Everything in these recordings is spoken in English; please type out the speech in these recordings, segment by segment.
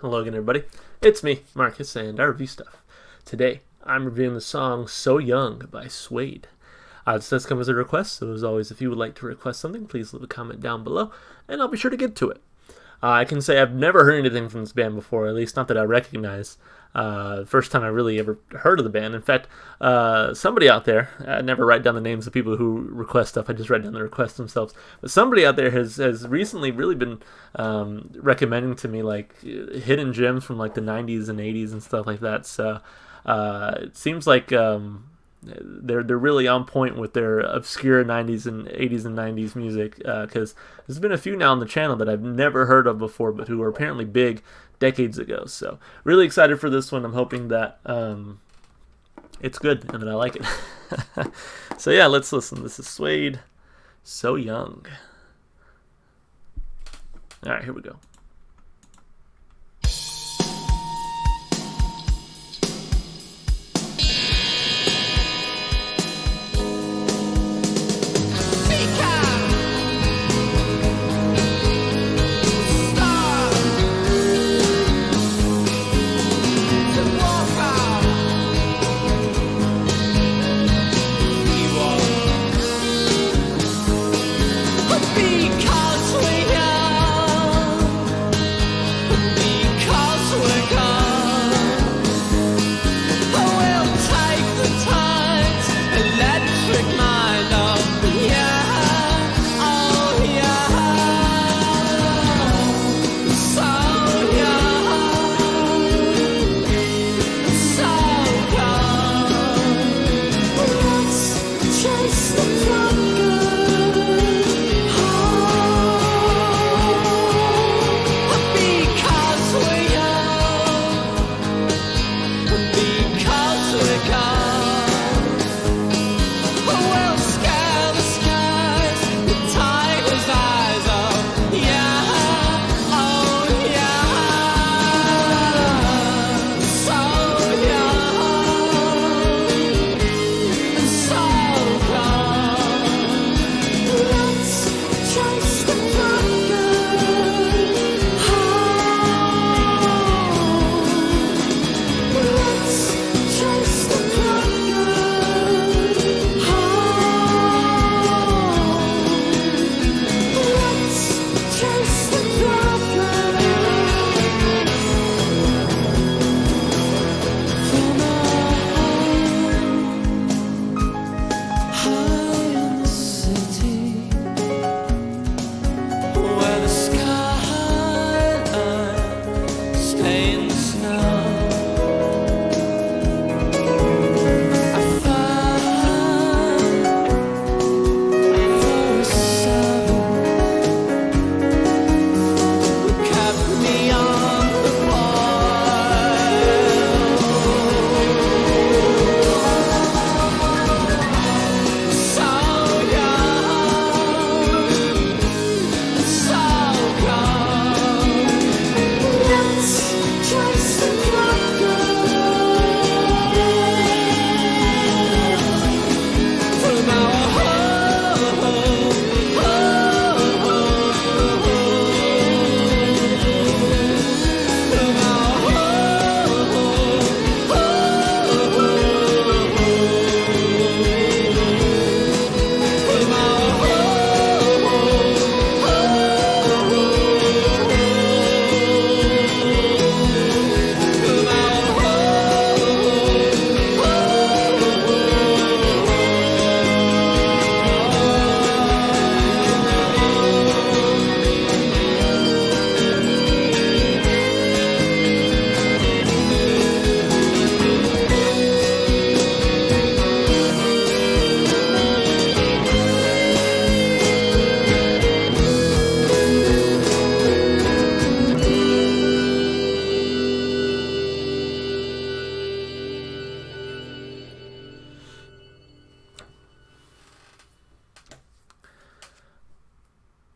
Hello again, everybody. It's me, Marcus, and I review stuff. Today, I'm reviewing the song So Young by Suede. This does come as a request, so as always, if you would like to request something, please leave a comment down below, and I'll be sure to get to it. I can say I've never heard anything from this band before, at least not that I recognize. First time I really ever heard of the band. In fact, somebody out there, I never write down the names of people who request stuff, I just write down the requests themselves. But somebody out there has recently really been recommending to me like hidden gems from like the 90s and 80s and stuff like that. So it seems like they're really on point with their obscure 90s and 80s and 90s music, because there's been a few now on the channel that I've never heard of before, but who are apparently big decades ago. So really excited for this one. I'm hoping that it's good and that I like it. So yeah, let's listen. This is Suede, So Young. All right, here we go.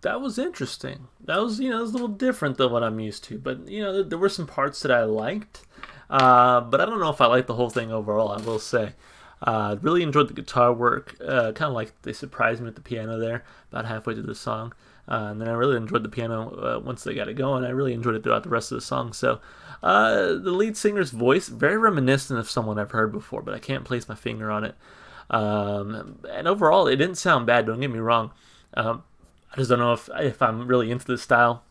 That was interesting. That was, it was a little different than what I'm used to. But, there were some parts that I liked. But I don't know if I liked the whole thing overall, I will say. Really enjoyed the guitar work. Kind of like they surprised me with the piano there about halfway through the song. And then I really enjoyed the piano once they got it going. I really enjoyed it throughout the rest of the song. So the lead singer's voice, very reminiscent of someone I've heard before, but I can't place my finger on it. And overall, it didn't sound bad. Don't get me wrong. I just don't know if I'm really into this style.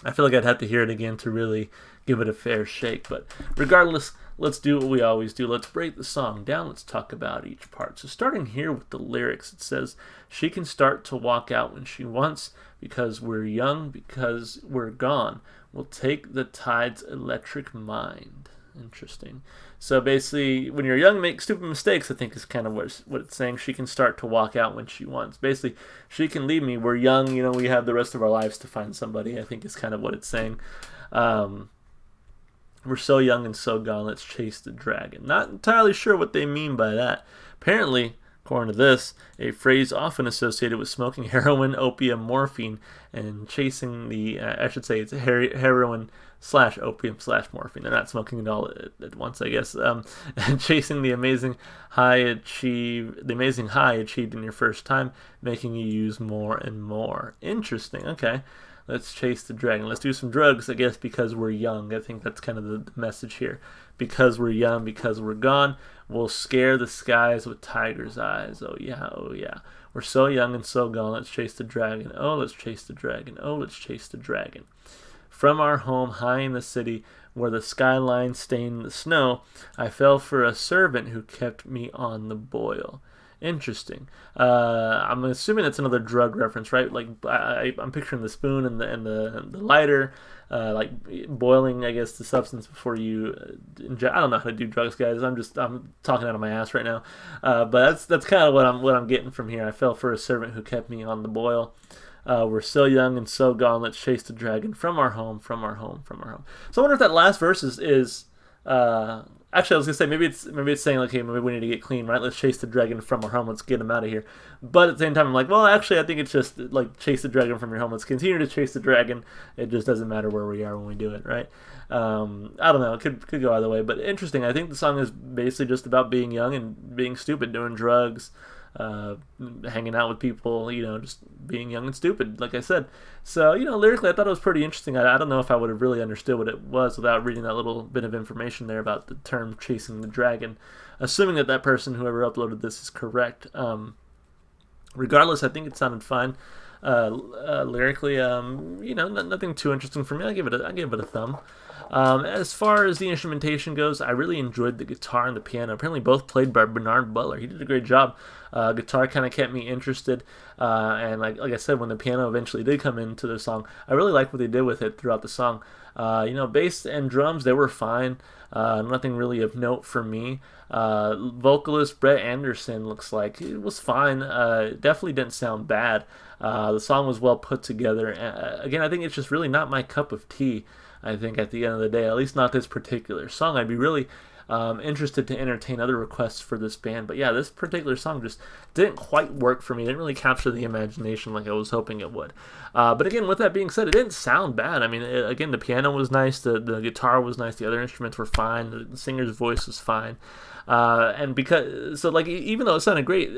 I feel like I'd have to hear it again to really give it a fair shake. But regardless, let's do what we always do. Let's break the song down. Let's talk about each part. So starting here with the lyrics, it says, she can start to walk out when she wants because we're young, because we're gone. We'll take the tide's electric mind. Interesting. So basically, when you're young, you make stupid mistakes, I think is kind of what it's saying. She can start to walk out when she wants. Basically, she can leave me. We're young, we have the rest of our lives to find somebody, I think is kind of what it's saying. We're so young and so gone, let's chase the dragon. Not entirely sure what they mean by that. Apparently, according to this, a phrase often associated with smoking heroin, opium, morphine, and chasing the, I should say it's heroin / opium / morphine. They're not smoking it all at once, I guess. And chasing the amazing high achieved in your first time, making you use more and more. Interesting. Okay. Let's chase the dragon. Let's do some drugs, I guess, because we're young. I think that's kind of the message here. Because we're young, because we're gone, we'll scare the skies with tiger's eyes. Oh, yeah, oh, yeah. We're so young and so gone. Let's chase the dragon. Oh, let's chase the dragon. Oh, let's chase the dragon. From our home high in the city, where the skyline stained the snow, I fell for a servant who kept me on the boil. Interesting. I'm assuming that's another drug reference, right? Like I'm picturing the spoon and the lighter, like boiling, I guess, the substance before you ingest. I don't know how to do drugs, guys. I'm talking out of my ass right now. But that's kind of what I'm getting from here. I fell for a servant who kept me on the boil. We're so young and so gone. Let's chase the dragon from our home, from our home, from our home. So I wonder if that last verse is actually, I was gonna say maybe it's saying like, hey, maybe we need to get clean, right? Let's chase the dragon from our home. Let's get him out of here. But at the same time, I'm like, well, actually, I think it's just like chase the dragon from your home. Let's continue to chase the dragon. It just doesn't matter where we are when we do it, right? I don't know. It could go either way. But interesting. I think the song is basically just about being young and being stupid, doing drugs. Hanging out with people, just being young and stupid, like I said. So, lyrically, I thought it was pretty interesting. I don't know if I would have really understood what it was without reading that little bit of information there about the term chasing the dragon, assuming that person, whoever uploaded this, is correct. Regardless, I think it sounded fine. Lyrically, nothing too interesting for me. I give it a thumb. As far as the instrumentation goes, I really enjoyed the guitar and the piano. Apparently both played by Bernard Butler. He did a great job. Guitar kind of kept me interested, and like I said, when the piano eventually did come into the song, I really liked what they did with it throughout the song. Bass and drums, they were fine. Nothing really of note for me. Vocalist Brett Anderson looks like it was fine. Definitely didn't sound bad. The song was well put together. Again, I think it's just really not my cup of tea. I think at the end of the day, at least not this particular song. I'd be really interested to entertain other requests for this band. But yeah, this particular song just didn't quite work for me. It didn't really capture the imagination like I was hoping it would. But again, with that being said, it didn't sound bad. I mean, again, the piano was nice, the guitar was nice, the other instruments were fine, the singer's voice was fine. And even though it sounded great,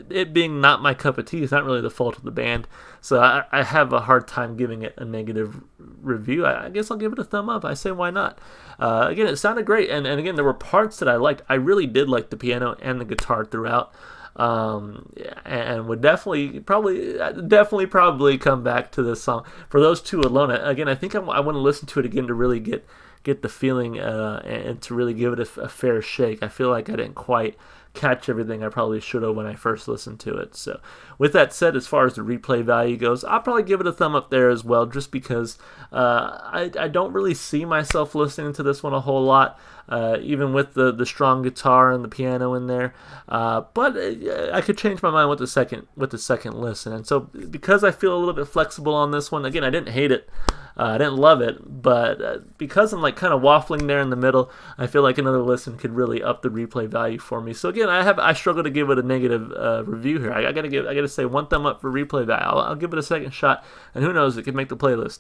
it being not my cup of tea is not really the fault of the band. So I have a hard time giving it a negative review. I guess I'll give it a thumb up. I say, why not? Again, it sounded great. And again, there were parts that I liked. I really did like the piano and the guitar throughout. And would definitely probably come back to this song for those two alone. Again, I think I want to listen to it again to really get the feeling and to really give it a fair shake. I feel like I didn't quite catch everything I probably should have when I first listened to it. So with that said, as far as the replay value goes, I'll probably give it a thumb up there as well, just because I don't really see myself listening to this one a whole lot, even with the strong guitar and the piano in there. But I could change my mind with the second listen. And so because I feel a little bit flexible on this one, again, I didn't hate it. I didn't love it, but because I'm like kind of waffling there in the middle, I feel like another listen could really up the replay value for me. So again, I struggle to give it a negative review here. I gotta say one thumb up for replay value. I'll give it a second shot, and who knows, it could make the playlist.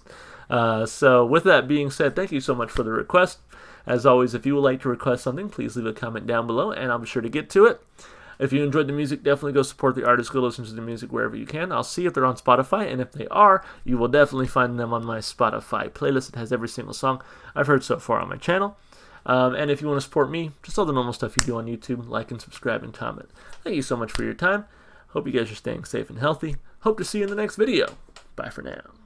So with that being said, thank you so much for the request. As always, if you would like to request something, please leave a comment down below, and I'll be sure to get to it. If you enjoyed the music, definitely go support the artist. Go listen to the music wherever you can. I'll see if they're on Spotify, and if they are, you will definitely find them on my Spotify playlist. It has every single song I've heard so far on my channel. And if you want to support me, just all the normal stuff you do on YouTube, like and subscribe and comment. Thank you so much for your time. Hope you guys are staying safe and healthy. Hope to see you in the next video. Bye for now.